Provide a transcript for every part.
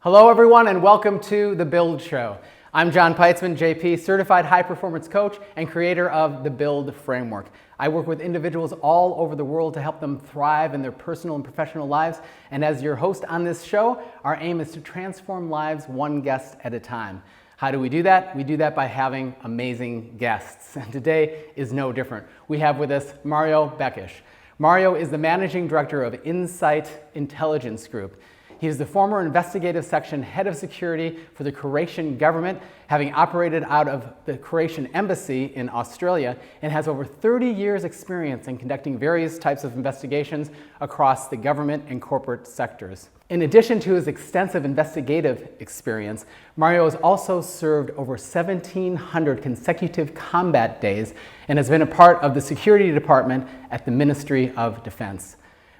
Hello everyone and welcome to The Build Show. I'm John Peitzman, JP, certified high performance coach and creator of the Build Framework. I work with individuals all over the world to help them thrive in their personal and professional lives. And as your host on this show, our aim is to transform lives one guest at a time. How do we do that? We do that by having amazing guests. And today is no different. We have with us Mario Bekes. Mario is the managing director of Insight Intelligence Group. He is the former investigative section head of security for the Croatian government, having operated out of the Croatian embassy in Australia, and has over 30 years experience in conducting various types of investigations across the government and corporate sectors. In addition to his extensive investigative experience, Mario has also served over 1,700 consecutive combat days and has been a part of the security department at the Ministry of Defense.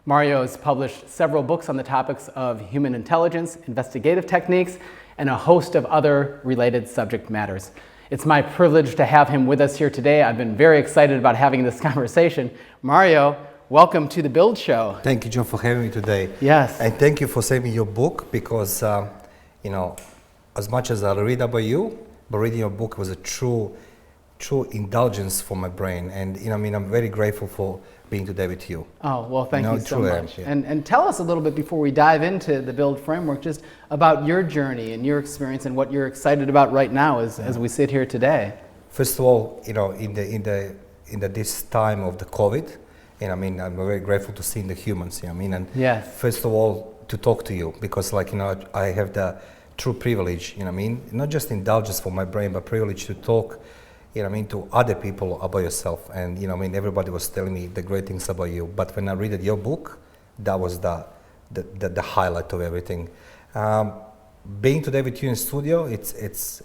Mario has published several books on the topics of human intelligence, investigative techniques, and a host of other related subject matters. It's my privilege to have him with us here today. I've been very excited about having this conversation. Mario, welcome to the Build Show. Thank you, John, for having me today. Yes. And thank you for sending me your book because, as much as I read about you, but reading your book was a true indulgence for my brain. And, I'm very grateful for being today with you. Oh, well, thank you so much. Yeah. And tell us a little bit before we dive into the Build Framework, just about your journey and your experience and what you're excited about right now as we sit here today. First of all, in this time of the COVID, I'm very grateful to see the humans. And yes. First of all, to talk to you because, I have the true privilege. Not just indulgence for my brain, but privilege to talk. To other people about yourself. And, everybody was telling me the great things about you. But when I read your book, that was the highlight of everything. Being today with you in studio, it's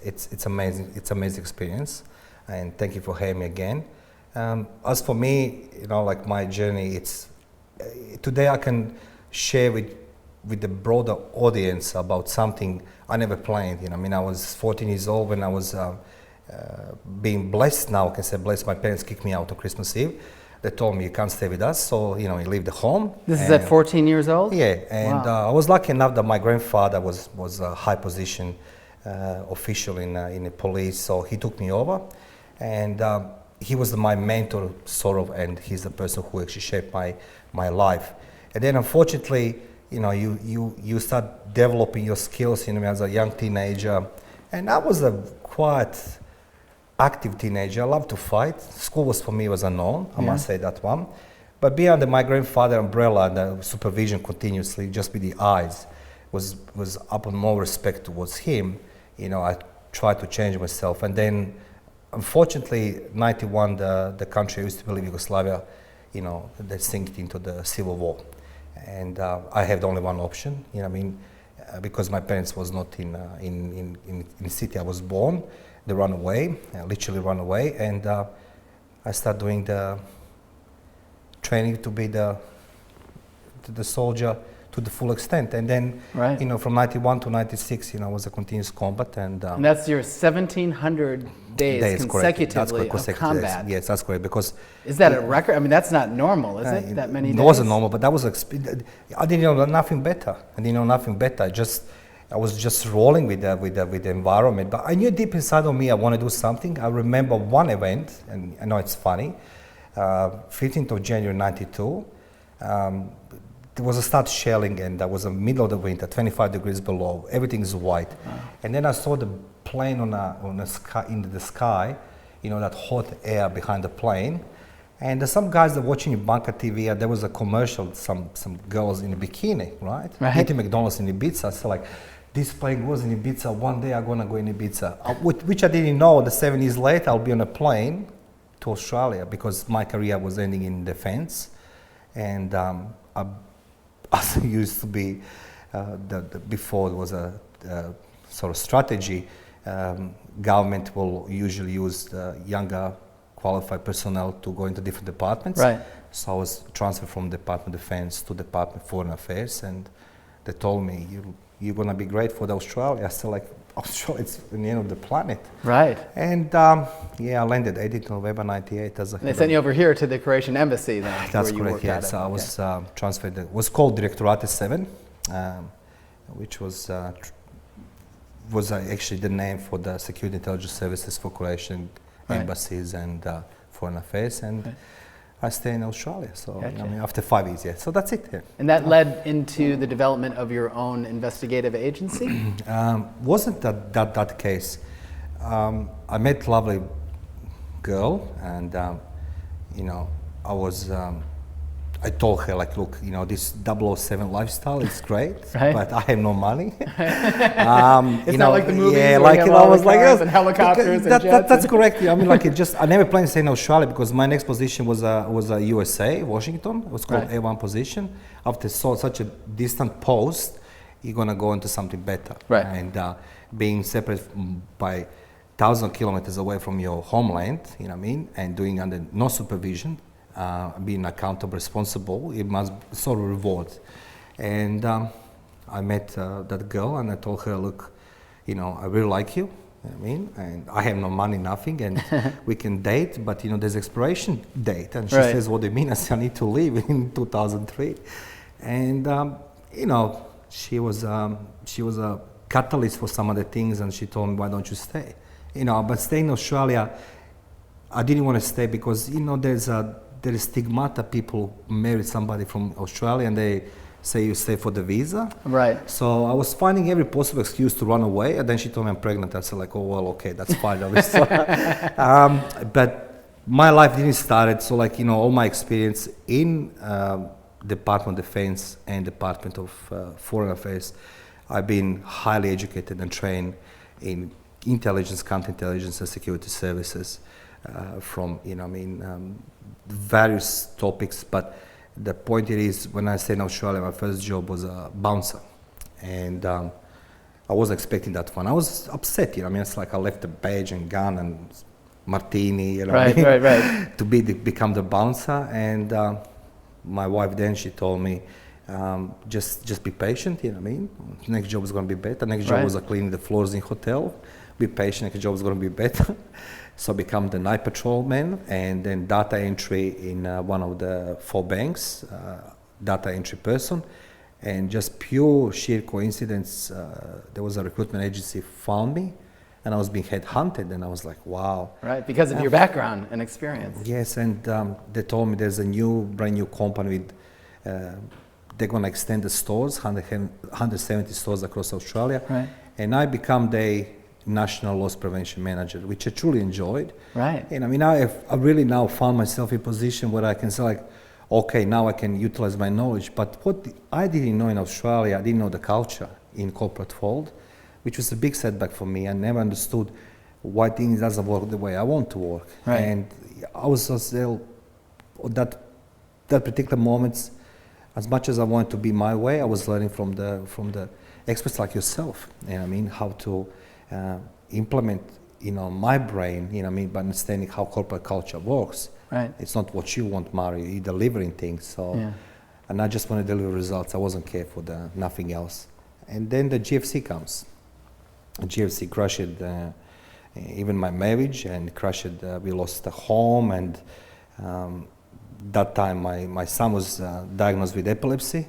amazing. It's an amazing experience. And thank you for having me again. As for me, my journey, today I can share with the broader audience about something I never planned. I was 14 years old when I was being blessed. Now I can say blessed. My parents kicked me out on Christmas Eve. They told me you can't stay with us, so you leave the home. This is at 14 years old? Yeah, and wow. I was lucky enough that my grandfather was a high position official in the police, so he took me over, and he was my mentor sort of, and he's the person who actually shaped my life. And then unfortunately, you start developing your skills, as a young teenager, and I was a quite active teenager. I loved to fight. School was for me was unknown. I must say that one. But being under my grandfather umbrella and the supervision continuously, just with the eyes, was up on more respect towards him. I tried to change myself, and then, unfortunately, '91, the country I used to believe Yugoslavia, they sank into the civil war, and I had only one option. Because my parents was not in the city I was born. They ran away, literally ran away, and I started doing the training to be the soldier to the full extent. And then, right. From 91 to 96, was a continuous combat. And that's your 1,700 days consecutively of combat. Yes, that's correct. Because is that a record? That's not normal, is it? That many days? It wasn't normal, but that was. I didn't know nothing better. I was just rolling with the environment. But I knew deep inside of me I want to do something. I remember one event, and I know it's funny. 15th of January '92. There was a start shelling, and that was the middle of the winter, 25 degrees below. Everything is white, and then I saw the plane on a sky, into the sky. That hot air behind the plane, and some guys that watching Banca TV. There was a commercial, some girls in a bikini, right? Eating McDonald's in Ibiza. So this plane goes in Ibiza. One day I'm gonna go in Ibiza, which I didn't know. The 7 years later, I'll be on a plane to Australia because my career was ending in defense, and as it used to be, before it was a sort of strategy. Government will usually use younger qualified personnel to go into different departments. Right. So I was transferred from Department of Defense to Department of Foreign Affairs, and they told me, you're going to be great for Australia. I said, Australia, it's the end of the planet. Right. And I landed 18th November 98 as a... They sent you over here to the Croatian embassy then? That's correct, yes. I was transferred. It was called Directorate 7, which was was actually the name for the security intelligence services for Croatian embassies and foreign affairs, and I stay in Australia. So Gotcha. I mean, after 5 years, so that's it. Yeah. And that led into the development of your own investigative agency? Wasn't that case. I met a lovely girl, and I told her, like, look, this 007 lifestyle is great, but I have no money. It's not like the movies yeah, where like, you have all I was the like, cars and helicopters and jets. That's correct. I mean, like, I never planned to stay in Australia because my next position was a USA, Washington. It was called A1 position. After such a distant post, you're gonna go into something better. Right. And being separate by 1,000 kilometers away from your homeland, and doing under no supervision. Being accountable, responsible, it must sort of reward. And I met that girl, and I told her, look, I really like you, and I have no money, nothing, and we can date, but there's expiration date. And she says, what do you mean? I said, I need to leave in 2003. And she was a catalyst for some other things, and she told me, why don't you stay? But staying in Australia, I didn't want to stay because there is stigmata. People marry somebody from Australia and they say you stay for the visa. Right. So I was finding every possible excuse to run away, and then she told me I'm pregnant. I said, like, oh well, okay, that's fine. But my life didn't start. So all my experience in Department of Defense and Department of Foreign Affairs, I've been highly educated and trained in intelligence, counterintelligence, and security services from various topics. But the point is, when I stayed in Australia, my first job was a bouncer, and I wasn't expecting that one. I was upset, it's like I left the badge and gun and martini, right. to become the bouncer. And my wife then, she told me, just be patient, next job is going to be better. Next job was cleaning the floors in hotel. Be patient, next job is going to be better. So I become the night patrolman, and then data entry in one of the 4 banks, data entry person. And just pure sheer coincidence, there was a recruitment agency found me, and I was being headhunted, and I was like, wow. Right, because of your background and experience. Yes, and they told me there's a brand new company with, they're going to extend the stores, 170 stores across Australia. Right. And I become the National Loss Prevention Manager, which I truly enjoyed. Right. And I really now found myself in a position where I can say, like, okay, now I can utilize my knowledge. But what I didn't know in Australia, I didn't know the culture in corporate world, which was a big setback for me. I never understood why things doesn't work the way I want to work. Right. And I was still, that particular moments, as much as I wanted to be my way, I was learning from the experts like yourself, how to implement, my brain, by understanding how corporate culture works. Right. It's not what you want, Mario, you're delivering things. So, and I just want to deliver results. I wasn't care for nothing else. And then the GFC comes. The GFC crushed even my marriage, and crushed, we lost a home, and that time my son was diagnosed with epilepsy.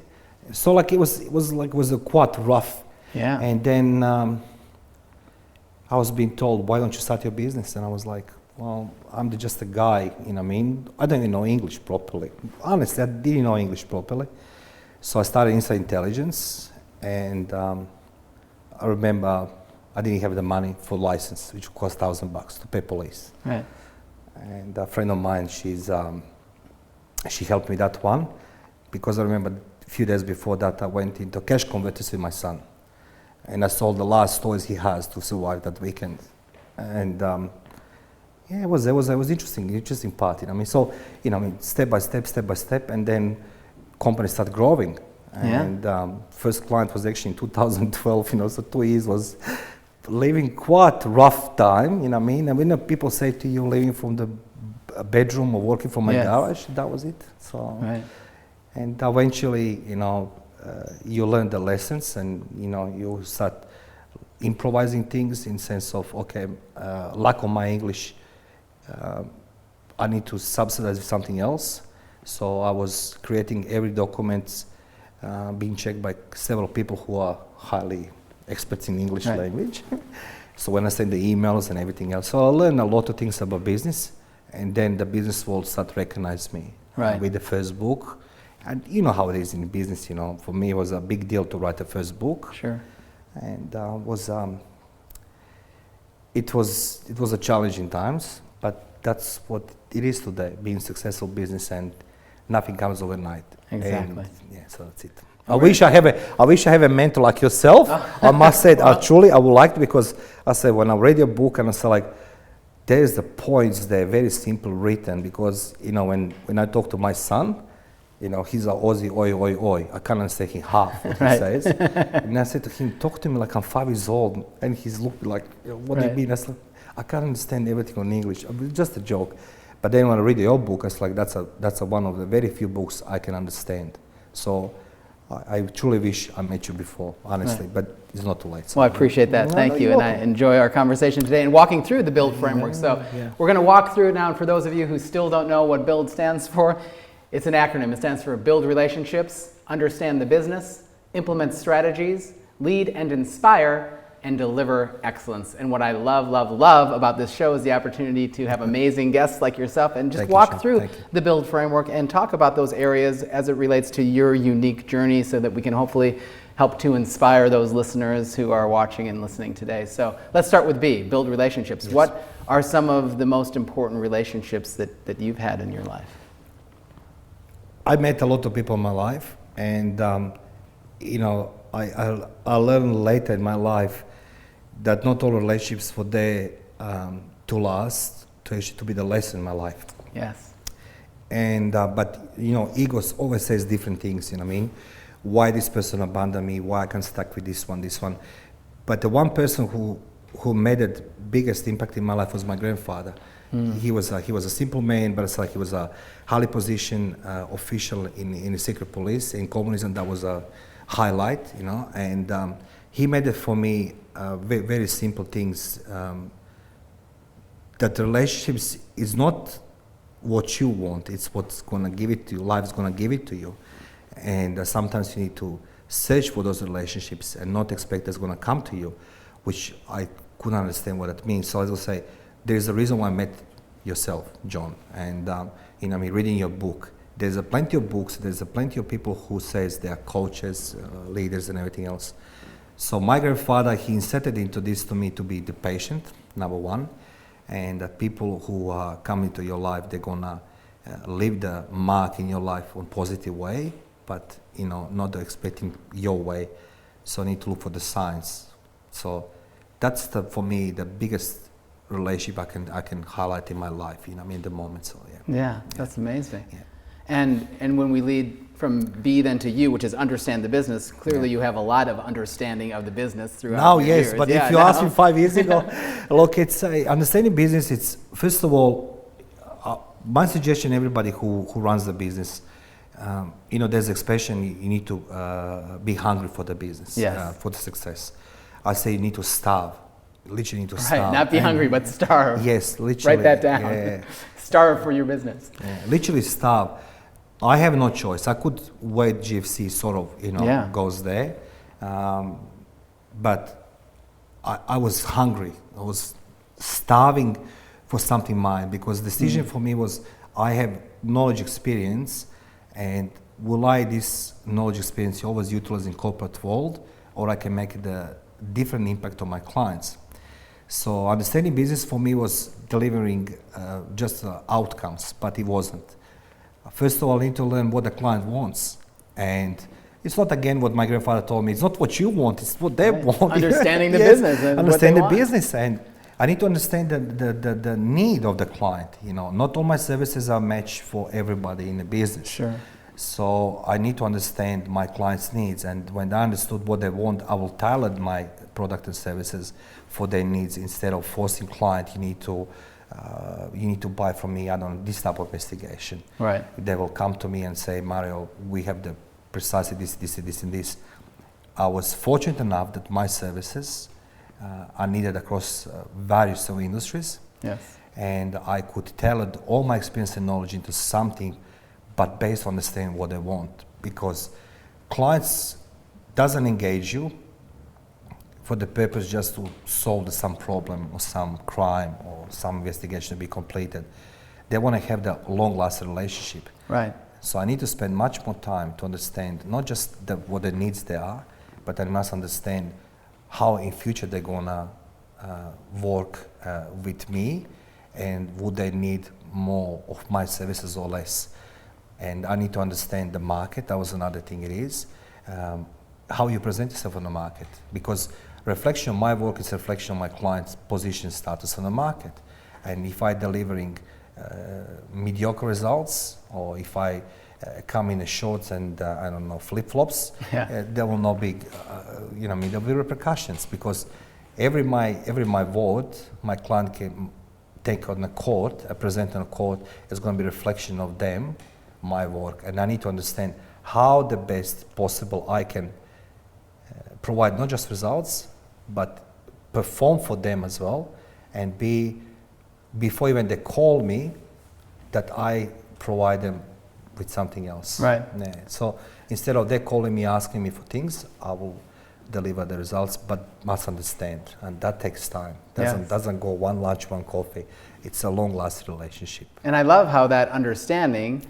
So it was a quite rough. Yeah. And then I was being told, why don't you start your business? And I was like, well, I'm just a guy, I don't even know English properly. Honestly, I didn't know English properly. So I started Inside Intelligence, and I remember I didn't have the money for license, which cost $1,000 to pay police. Right. And a friend of mine, she helped me that one, because I remember a few days before that I went into cash converters with my son, and I sold the last toys he has to survive that weekend. And it was interesting part. So step by step, and then company started growing. And first client was actually in 2012. So 2 years was living quite rough time. And when people say to you, living from the bedroom or working from my garage, that was it. So, and eventually, you learn the lessons, and you start improvising things in sense of, okay, lack of my English, I need to subsidize something else. So I was creating every document, being checked by several people who are highly experts in English Right. language. So when I send the emails and everything else, so I learned a lot of things about business, and then the business world start recognize me Right. with the first book. And you know how it is in business, you know. For me, it was a big deal to write the first book, Sure. and it was a challenging times, but that's what it is today, being successful business, and nothing comes overnight. Exactly. And, yeah, so that's it. I wish I have a mentor like yourself. I must say, truly, I would like to, because I said when I read your book and I said like, there's the points there, very simple written, because you know when I talk to my son, you know he's a Aussie, oi oi oi. I can't understand him half what he says, and I said to him, talk to me like I'm 5 years old, and he's looking like, what do you mean? I said, I can't understand everything in English. It's just a joke. But then when I read your book, it's like that's one of the very few books I can understand. So I truly wish I met you before, honestly, but it's not too late. So. Well, I appreciate that. Thank you. And I enjoy our conversation today and walking through the BUILD framework. So we're going to walk through it now. And for those of you who still don't know what BUILD stands for, it's an acronym. It stands for Build Relationships, Understand the Business, Implement Strategies, Lead and Inspire, and Deliver Excellence. And what I love, love, love about this show is the opportunity to have amazing guests like yourself and just walk through the BUILD framework and talk about those areas as it relates to your unique journey, so that we can hopefully help to inspire those listeners who are watching and listening today. So let's start with B, build relationships. Yes. What are some of the most important relationships that you've had in your life? I met a lot of people in my life, and you know, I learned later in my life that not all relationships were there to last, to be the lesson in my life. Yes. And but you know, egos always says different things. You know what I mean? Why this person abandoned me? Why I can't stuck with this one? But the one person who made the biggest impact in my life was my grandfather. He was a simple man, but it's like he was a highly positioned official in the secret police in communism. That was a highlight, you know. And he made it for me very, very simple things. That relationships is not what you want; it's what's gonna give it to you. Life's gonna give it to you, and sometimes you need to search for those relationships and not expect it's gonna come to you, which I couldn't understand what it means. So I will say, there's a reason why I met yourself, John, and you know, I mean, reading your book. There's plenty of books. There's plenty of people who says they are coaches, leaders, and everything else. So my grandfather, he inserted into this to me to be the patient, number one, and that people who come into your life, they're gonna leave the mark in your life on positive way, but you know, not expecting your way. So I need to look for the signs. So that's for me the biggest relationship I can highlight in my life. You know, I mean, the moment. So yeah, that's amazing. Yeah. And when we lead from B then to U, which is understand the business, clearly you have a lot of understanding of the business throughout now, your yes, years. but if you asked me 5 years ago, look, it's understanding business. It's first of all, my suggestion, everybody who runs the business, you know, there's expression, you need to be hungry for the business, yes. For the success. I say you need to starve. Literally need to starve. Right, not be hungry, but starve. Yes, literally. Write that down. Yeah. Starve for your business. Yeah, literally starve. I have no choice. I could wait GFC sort of, you know, goes there. But I was hungry. I was starving for something mine, because the decision for me was, I have knowledge experience, and will I this knowledge experience always utilize in corporate world, or I can make the different impact on my clients. So understanding business for me was delivering just outcomes, but it wasn't. First of all, I need to learn what the client wants. And it's not, again, what my grandfather told me. It's not what you want, it's what they want. Understanding the business. And understand the business. And I need to understand the need of the client. You know, not all my services are matched for everybody in the business. Sure. So I need to understand my client's needs. And when I understood what they want, I will tailor my product and services for their needs, instead of forcing client, you need to buy from me, I don't know, this type of investigation. Right. They will come to me and say, Mario, we have the precisely this and this. I was fortunate enough that my services are needed across various industries. Yes. And I could tailor all my experience and knowledge into something, but based on understanding what they want. Because clients doesn't engage you for the purpose just to solve some problem or some crime or some investigation to be completed. They want to have that long-lasting relationship. Right. So I need to spend much more time to understand not just what the needs they are, but I must understand how in future they're gonna work with me, and would they need more of my services or less. And I need to understand the market. That was another thing it is. How you present yourself on the market, because reflection of my work is a reflection of my client's position status on the market. And if I'm delivering mediocre results, or if I come in the shorts and I don't know, flip-flops, there will not be, there'll be repercussions, because every my word my client can take on the court, present on the court, is going to be a reflection of them, my work, and I need to understand how the best possible I can provide not just results, but perform for them as well, and before even they call me, that I provide them with something else. Right. Yeah. So instead of they calling me, asking me for things, I will deliver the results, but must understand, and that takes time. Doesn't go one lunch, one coffee. It's a long-lasting relationship. And I love how that understanding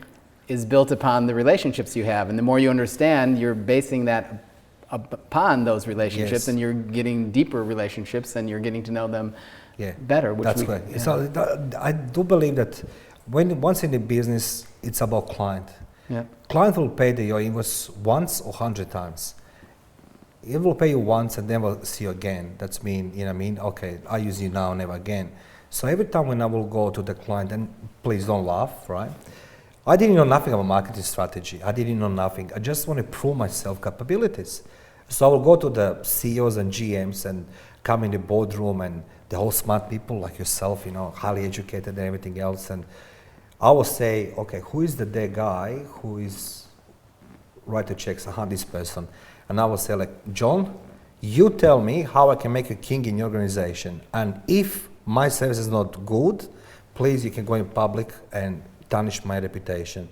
is built upon the relationships you have, and the more you understand, you're basing that upon those relationships, Yes. and you're getting deeper relationships, and you're getting to know them better. That's right. Yeah. So I do believe that once in the business, it's about client. Yeah. Client will pay your invoice once or 100 times. It will pay you once and then will see you again. That's mean, okay, I use you now, never again. So every time when I will go to the client, and please don't laugh, right? I didn't know nothing about marketing strategy. I didn't know nothing. I just want to prove myself capabilities. So I will go to the CEOs and GMs and come in the boardroom, and the whole smart people like yourself, highly educated and everything else. And I will say, okay, who is the guy who is write the checks, this person? And I will say, like, John, you tell me how I can make a king in your organization. And if my service is not good, please, you can go in public and tarnish my reputation.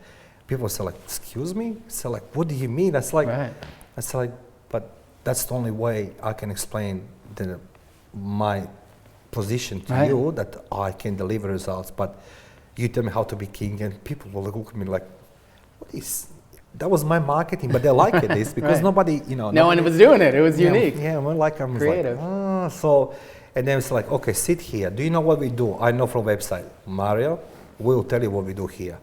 People say, like, excuse me? So, like, what do you mean? That's like, but that's the only way I can explain my position to you, that I can deliver results. But you tell me how to be king, and people will look at me like, what is? That was my marketing, but they like this because nobody, no one was doing it. It was unique. Yeah, well, like I'm creative. Like, so, and then it's like, okay, sit here. Do you know what we do? I know from website. Mario will tell you what we do here.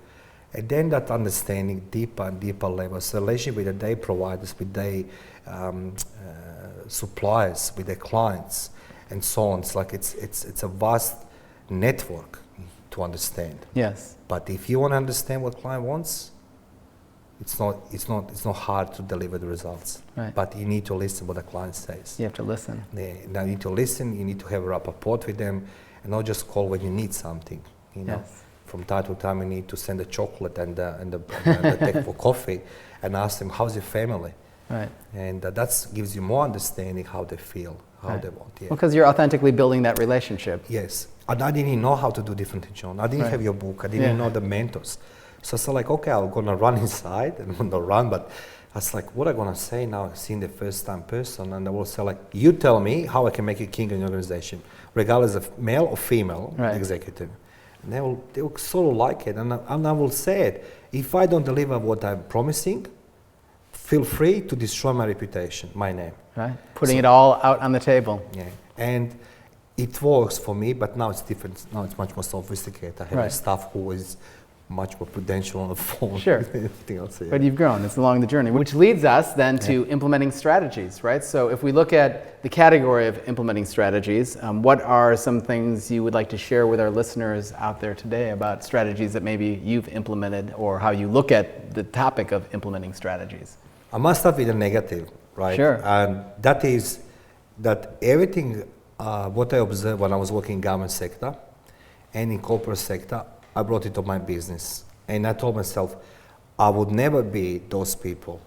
And then that understanding deeper and deeper levels, the relationship with the day providers, with their suppliers, with their clients, and so on. It's like it's a vast network to understand. Yes. But if you want to understand what client wants, it's not hard to deliver the results. Right. But you need to listen what the client says. You have to listen. Now you need to listen. You need to have a rapport with them, and not just call when you need something. Yes. From time to time, you need to send a chocolate and the take for coffee, and ask them, how's your family? Right. And that gives you more understanding how they feel, how they want. Yeah. Well, because you're authentically building that relationship. Yes. And I didn't know how to do different, John. I didn't have your book. I didn't know the mentors. So it's like, okay, I'm going to run inside, and I'm going to run, but I was like, what am I going to say now, seeing the first-time person? And I will say, like, you tell me how I can make a king in your organization, regardless of male or female executive. And they will sort of like it, and I will say it. If I don't deliver what I'm promising, feel free to destroy my reputation, my name. Right. Putting it all out on the table. Yeah. And it works for me, but now it's different. Now it's much more sophisticated. I have a staff who is much more prudential on the phone. Sure. Everything else, But you've grown. It's along the journey, which leads us then to implementing strategies, right? So if we look at the category of implementing strategies, what are some things you would like to share with our listeners out there today about strategies that maybe you've implemented, or how you look at the topic of implementing strategies? I must start with the negative, right? Sure. And that is that everything, what I observed when I was working in government sector and in corporate sector, I brought it to my business. And I told myself, I would never be those people.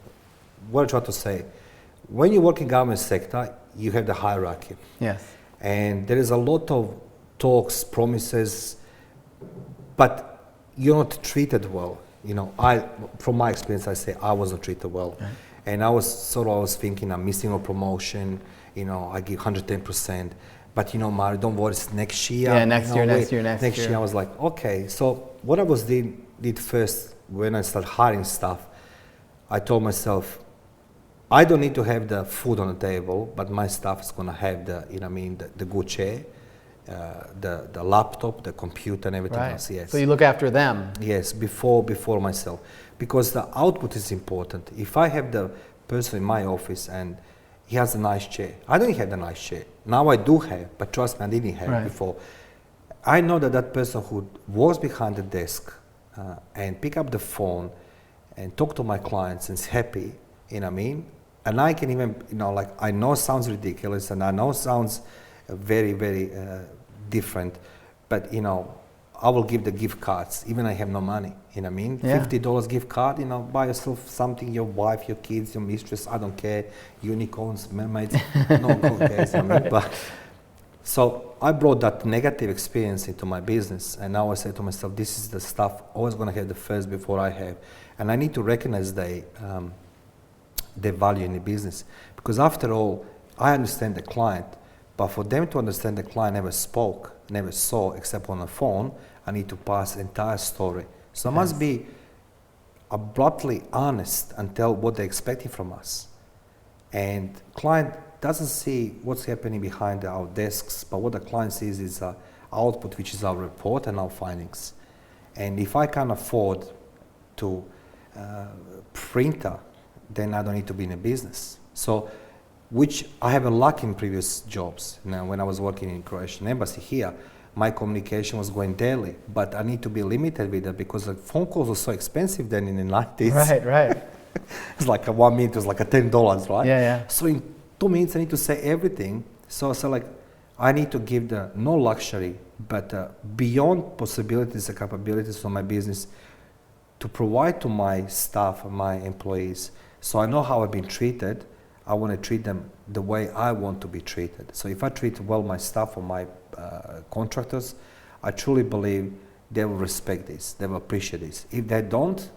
What I try to say, when you work in government sector, you have the hierarchy. Yes. And there is a lot of talks, promises, but you're not treated well. From my experience, I say I wasn't treated well. Right. And I was thinking I'm missing a promotion. I give 110%. But Mario, don't worry, it's next year. Yeah, next year. Next year. I was like, okay. So what I did first when I started hiring staff, I told myself, I don't need to have the food on the table, but my staff is going to have the good chair, the laptop, the computer, and everything else. Yes. So you look after them. Yes, before myself, because the output is important. If I have the person in my office and he has a nice chair, I don't have the nice chair. Now I do have, but trust me, I didn't have before. I know that person who was behind the desk and pick up the phone and talk to my clients and is happy, and I can even, I know it sounds ridiculous and I know it sounds very, very different, but, I will give the gift cards, even I have no money, $50 gift card, buy yourself something, your wife, your kids, your mistress, I don't care, unicorns, mermaids, no one cares, but so I brought that negative experience into my business, and now I say to myself, this is the stuff always going to have the first before I have, and I need to recognize the value in the business, because after all, I understand the client, but for them to understand the client never spoke, never saw except on the phone, I need to pass the entire story. So I must be abruptly honest and tell what they're expecting from us. And client doesn't see what's happening behind our desks, but what the client sees is our output, which is our report and our findings. And if I can't afford to printer, then I don't need to be in a business. So, which I have a luck in previous jobs. Now, when I was working in Croatian embassy here, my communication was going daily, but I need to be limited with that because the phone calls were so expensive then in the 90s. Right. It's like 1 minute was like $10, right? Yeah. So in 2 minutes I need to say everything. So I need to give no luxury, but beyond possibilities and capabilities of my business to provide to my staff and my employees. So I know how I've been treated. I want to treat them the way I want to be treated. So if I treat well my staff or my contractors, I truly believe they will respect this, they will appreciate this. If they don't,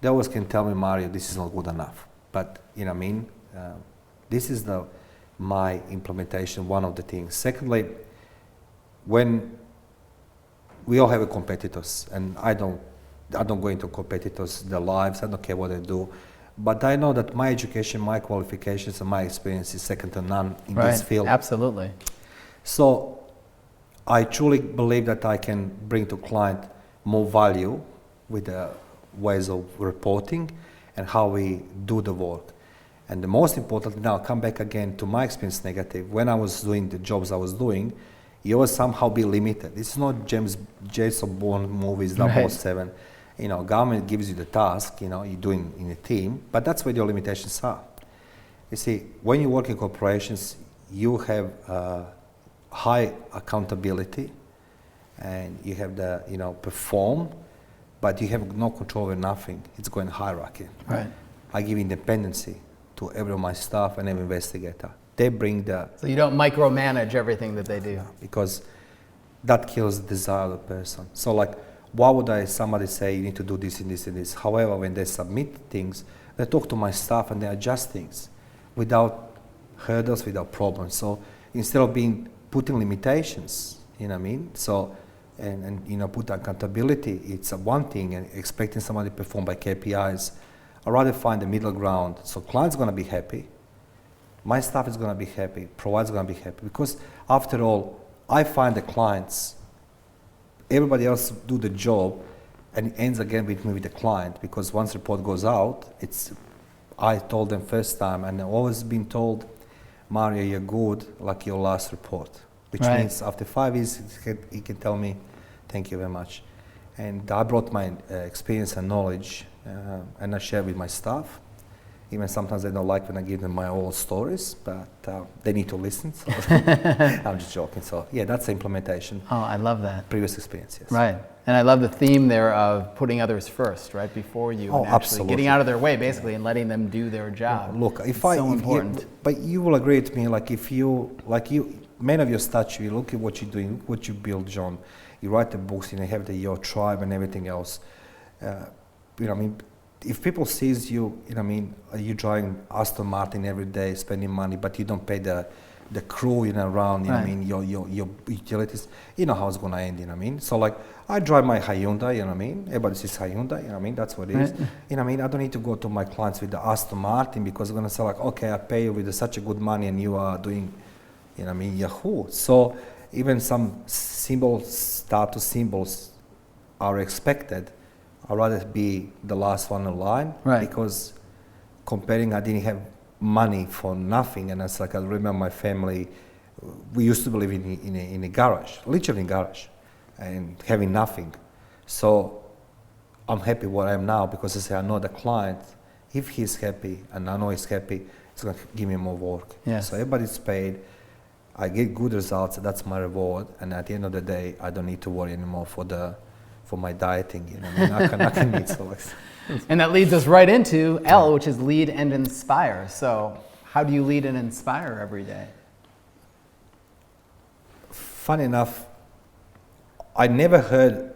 they always can tell me, Mario, this is not good enough. But this is my implementation, one of the things. Secondly, when we all have competitors, and I don't go into competitors, their lives, I don't care what they do. But I know that my education, my qualifications, and my experience is second to none in this field. Absolutely. So I truly believe that I can bring to client more value with the ways of reporting and how we do the work. And the most important, now come back again to my experience negative. When I was doing the jobs I was doing, you always somehow be limited. It's not Jason Bourne movies, 007. Government gives you the task, you're doing in a team, but that's where your limitations are. You see, when you work in corporations, you have high accountability and you have the, perform, but you have no control over nothing. It's going hierarchy. Right. I give independency to every of my staff and every investigator. They bring So you don't micromanage everything that they do. Because that kills the desire of the person. So why would somebody say you need to do this and this and this? However, when they submit things, they talk to my staff and they adjust things without hurdles, without problems. So instead of putting limitations, So, and put accountability, it's one thing, and expecting somebody to perform by KPIs. I'd rather find the middle ground. So client's going to be happy. My staff is going to be happy. Provider's going to be happy. Because after all, I find the clients, everybody else do the job, and it ends again with me with the client, because once report goes out, I told them first time, and I've always been told, Mario, you're good like your last report, which means after 5 years, he can tell me, thank you very much. And I brought my experience and knowledge, and I share with my staff. Even sometimes they don't like when I give them my old stories, but they need to listen. So I'm just joking. So yeah, that's the implementation. Oh, I love that. Previous experiences. Right. And I love the theme there of putting others first, right before you. Oh, and actually absolutely. getting out of their way, basically, and letting them do their job. Look, important. But you will agree with me, man of your stature, you look at what you're doing, what you build, John. You write the books, you have your tribe and everything else. if people sees you, you know what I mean, you driving Aston Martin every day, spending money, but you don't pay the crew, you know, around, you know what I mean, your utilities, you know how it's gonna end, you know what I mean? So like, I drive my Hyundai, you know what I mean? Everybody says Hyundai, you know what I mean? That's what it is. You know what I mean? I don't need to go to my clients with the Aston Martin because I'm gonna say like, okay, I pay you with such a good money and you are doing, you know what I mean, Yahoo. So even some status symbols are expected. I'd rather be the last one in line because comparing, I didn't have money for nothing, and it's like I remember my family. We used to live in a garage, literally in garage, and having nothing. So I'm happy where I am now because I say I know the client. If he's happy and I know he's happy, it's going to give me more work. Yes. So everybody's paid. I get good results. That's my reward. And at the end of the day, I don't need to worry anymore for my dieting. You know, I mean, I can eat so. And that leads us right into L, which is lead and inspire. So how do you lead and inspire every day? Funny enough, I never heard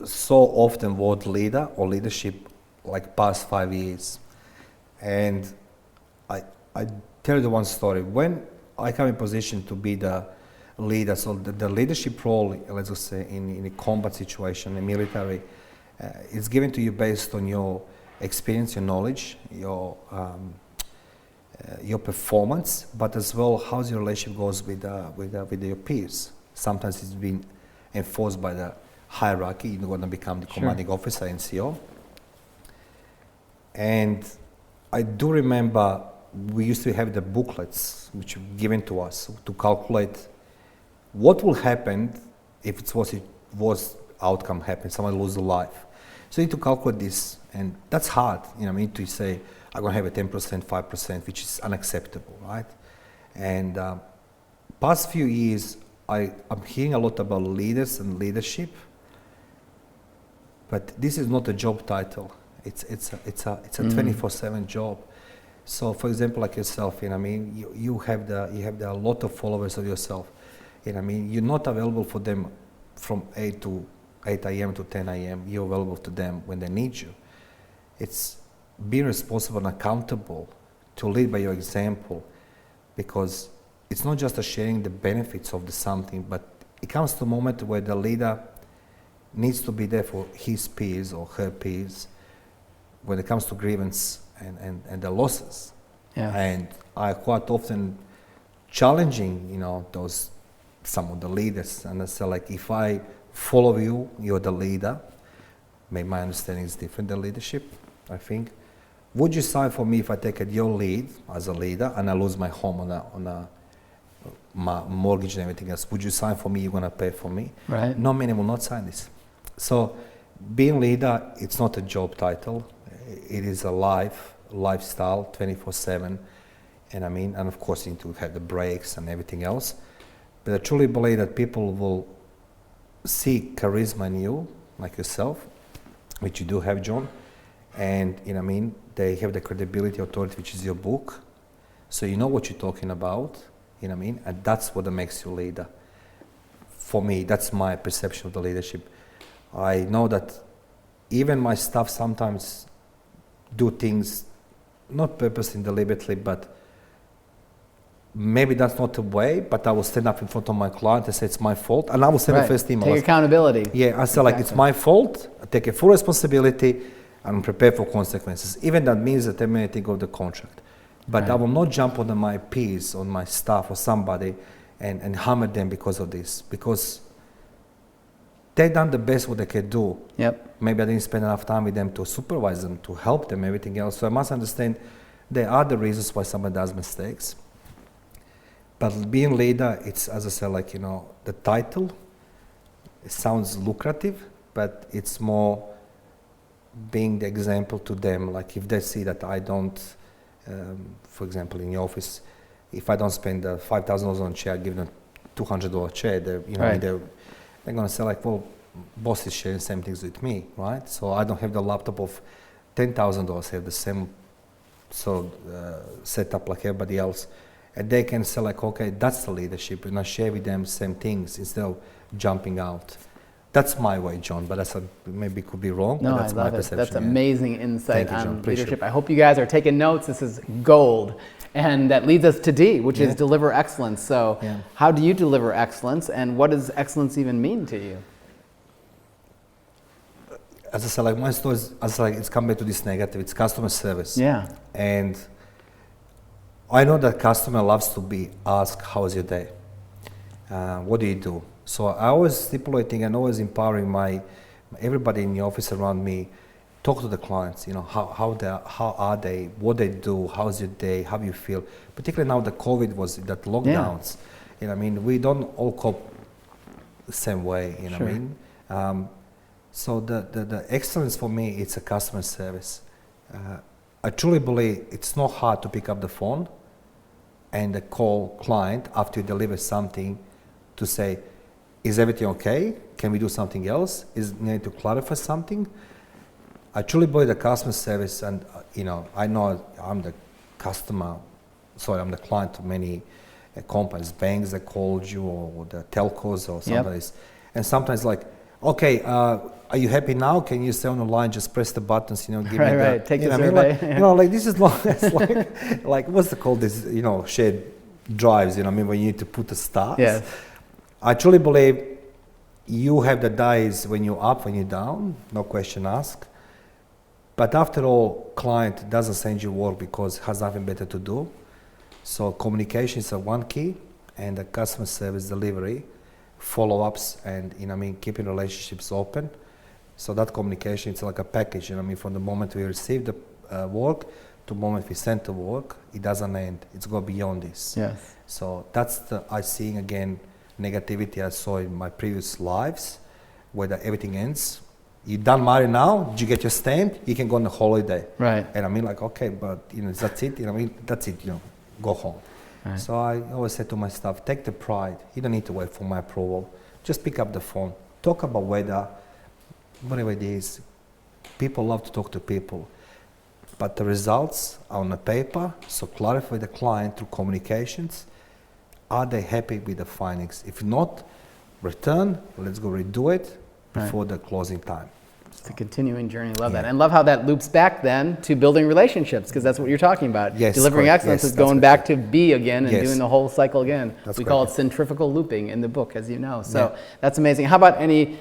so often word leader or leadership like past 5 years. And I tell you the one story. When I come in position to be the leader, so the leadership role, let's just say in a combat situation, in military, it's given to you based on your experience, your knowledge, your performance, but as well how's your relationship goes with your peers. Sometimes it's been enforced by the hierarchy. You're going to become the commanding officer, NCO. And I do remember we used to have the booklets which were given to us to calculate what will happen if it was outcome happens, someone loses a life. So you need to calculate this, and that's hard, you know what I mean, to say, I'm going to have a 10%, 5%, which is unacceptable, right? And past few years, I'm hearing a lot about leaders and leadership, but this is not a job title. It's a 24/7 job. So, for example, like yourself, you know what I mean, you have a lot of followers of yourself. You know what I mean, you're not available for them from 8 a.m. to 10 a.m. You're available to them when they need you. It's being responsible and accountable to lead by your example, because it's not just sharing the benefits of something, but it comes to a moment where the leader needs to be there for his peers or her peers when it comes to grievance and the losses. Yeah. And I quite often challenging, you know, some of the leaders, and I say like, if I follow you, you're the leader. Maybe my understanding is different than leadership, I think. Would you sign for me if I take your lead as a leader and I lose my home on my mortgage and everything else? Would you sign for me? You're gonna pay for me? Right. No, many will not sign this. So being leader, it's not a job title. It is a lifestyle, 24/7. And I mean, and of course you need to have the breaks and everything else. But I truly believe that people will see charisma in you, like yourself, which you do have, John. And, you know what I mean, they have the credibility, authority, which is your book. So you know what you're talking about, you know what I mean? And that's what makes you a leader. For me, that's my perception of the leadership. I know that even my staff sometimes do things, not purposely, deliberately, but maybe that's not the way, but I will stand up in front of my client and say it's my fault, and I will send the first email. Take accountability. Yeah, I say like it's my fault, I take a full responsibility, and I'm prepared for consequences. Even that means the terminating of the contract. But I will not jump on my peers, on my staff or somebody and hammer them because of this, because they've done the best what they can do. Yep. Maybe I didn't spend enough time with them to supervise them, to help them, everything else. So I must understand there are the reasons why someone does mistakes. But being leader, it's, as I said, like, you know, the title, it sounds lucrative, but it's more being the example to them. Like if they see that I don't, for example, in your office, if I don't spend $5,000 on a chair, give them $200 chair, they're going to say like, well, boss is sharing the same things with me, right? So I don't have the laptop of $10,000, have the same sort of setup like everybody else. And they can say like, okay, that's the leadership, and I share with them same things instead of jumping out. That's my way, John, but maybe could be wrong. No, but that's I my love it. perception. That's yeah. amazing insight Thank you, John. on Appreciate leadership. it. I hope you guys are taking notes. This is gold. And that leads us to D, which is Yeah. deliver excellence. So Yeah. how do you deliver excellence, and what does excellence even mean to you? As I said, like my story is, as like it's come back to this negative. It's customer service. Yeah. And I know that customer loves to be asked, "How's your day? What do you do?" So I was stipulating and always empowering everybody in the office around me. Talk to the clients. You know, how are they? What they do? How's your day? How you feel? Particularly now the COVID was that lockdowns. You know, I mean, we don't all cope the same way. You know, Sure. what I mean. So the excellence for me, it's a customer service. I truly believe it's not hard to pick up the phone and call client after you deliver something to say, is everything okay? Can we do something else? Is need to clarify something? I truly believe the customer service, and I know I'm the I'm the client to many companies, banks that called you, or the telcos or somebody. And sometimes like, okay, are you happy now? Can you stay on the line? Just press the buttons, give me the... Right, take the survey. survey. Like this is not, it's like what's it called, this, shared drives, when you need to put the stars. Yes. I truly believe you have the dice when you're up, when you're down, no question asked. But after all, client doesn't send you work because has nothing better to do. So communication is one key, and the customer service delivery, follow-ups, and keeping relationships open. So that communication, it's like a package. From the moment we receive the work to the moment we send the work, it doesn't end. It's go beyond this. Yes. So that's I seeing again negativity I saw in my previous lives, where everything ends. You're done married now. Did you get your stamp? You can go on a holiday. Right. And okay, but that's it. That's it. Go home. Right. So I always say to my staff, take the pride. You don't need to wait for my approval. Just pick up the phone. Talk about weather, whatever it is. People love to talk to people. But the results are on the paper, so clarify the client through communications. Are they happy with the findings? If not, return, let's go redo it before the closing time. It's a continuing journey. Love that. And love how that loops back then to building relationships, because that's what you're talking about. Yes, delivering correct. excellence Yes, is going that's back to B again and Yes. doing the whole cycle again. That's we call it correct. centrifugal looping in the book, as you know. So that's amazing. How about any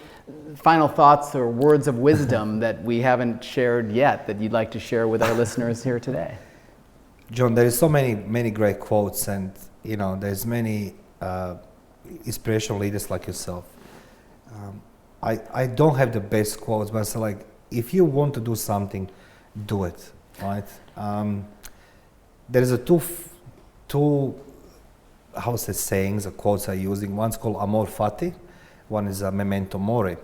final thoughts or words of wisdom that we haven't shared yet that you'd like to share with our listeners here today? John, there is so many great quotes, and there's many inspirational leaders like yourself. I don't have the best quotes, but it's like, if you want to do something, do it, right? There is a two sayings or quotes I'm using. One's called amor fati, one is memento mori,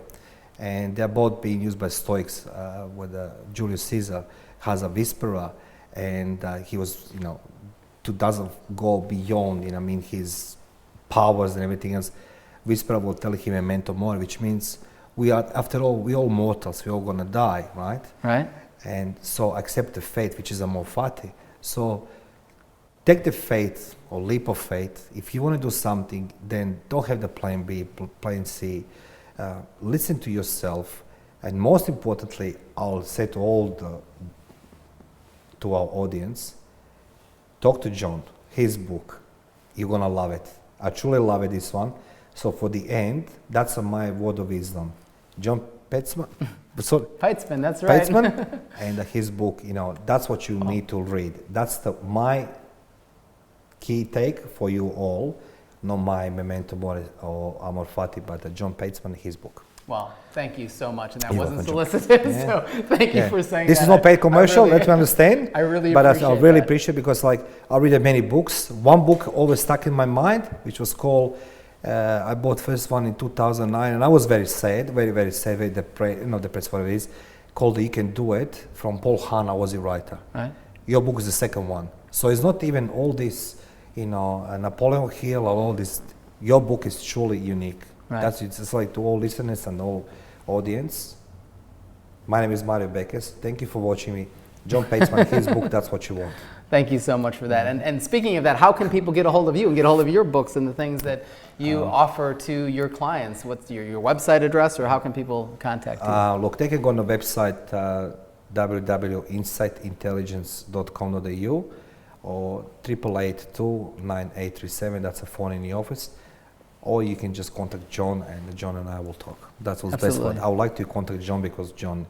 and they're both being used by Stoics. Where Julius Caesar has a whisperer, and he was, doesn't go beyond, his powers and everything else. Whisperer will tell him memento mori, which means after all, we're all mortals. We're all gonna die, right? Right. And so accept the fate, which is amor fati. So take the faith or leap of faith. If you want to do something, then don't have the plan B, plan C. Listen to yourself, and most importantly, I'll say to our audience, talk to John. His book, you're gonna love it. I truly love it. This one. So for the end, that's my word of wisdom. John Peitzman. Peitzman, that's right. Peitzman, and his book, that's what you need to read. That's my key take for you all, not my memento mori or amor fati, but John Peitzman, his book. Well, thank you so much, and that You're wasn't welcome, solicited, so thank you for saying this that. is not paid commercial, let me understand. I really but appreciate I really that. appreciate, because I read many books. One book always stuck in my mind, which was called, I bought first one in 2009, and I was very sad, very sad, very depressed what it is, called You Can Do It, from Paul Hahn, was a writer. Right. Your book is the second one. So it's not even all this, Napoleon Hill or all this. Your book is truly unique. Right. It's like to all listeners and all audience. My name is Mario Bekes. Thank you for watching me. John Peitzman, his book, that's what you want. Thank you so much for that. And speaking of that, how can people get a hold of you and get a hold of your books and the things that you offer to your clients? What's your website address, or how can people contact you? Look, they can go on the website www.insightintelligence.com.au or 888-29837. That's a phone in the office. Or you can just contact John, and John and I will talk. That's what's best. But I would like to contact John because John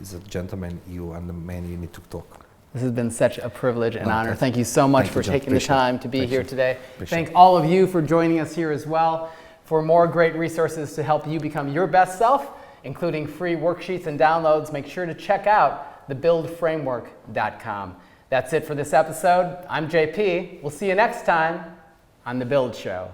is a gentleman, and the man you need to talk. This has been such a privilege and honor. Thank you so much for taking the time to be here today. Thank all of you for joining us here as well. For more great resources to help you become your best self, including free worksheets and downloads, make sure to check out thebuildframework.com. That's it for this episode. I'm JP. We'll see you next time on The Build Show.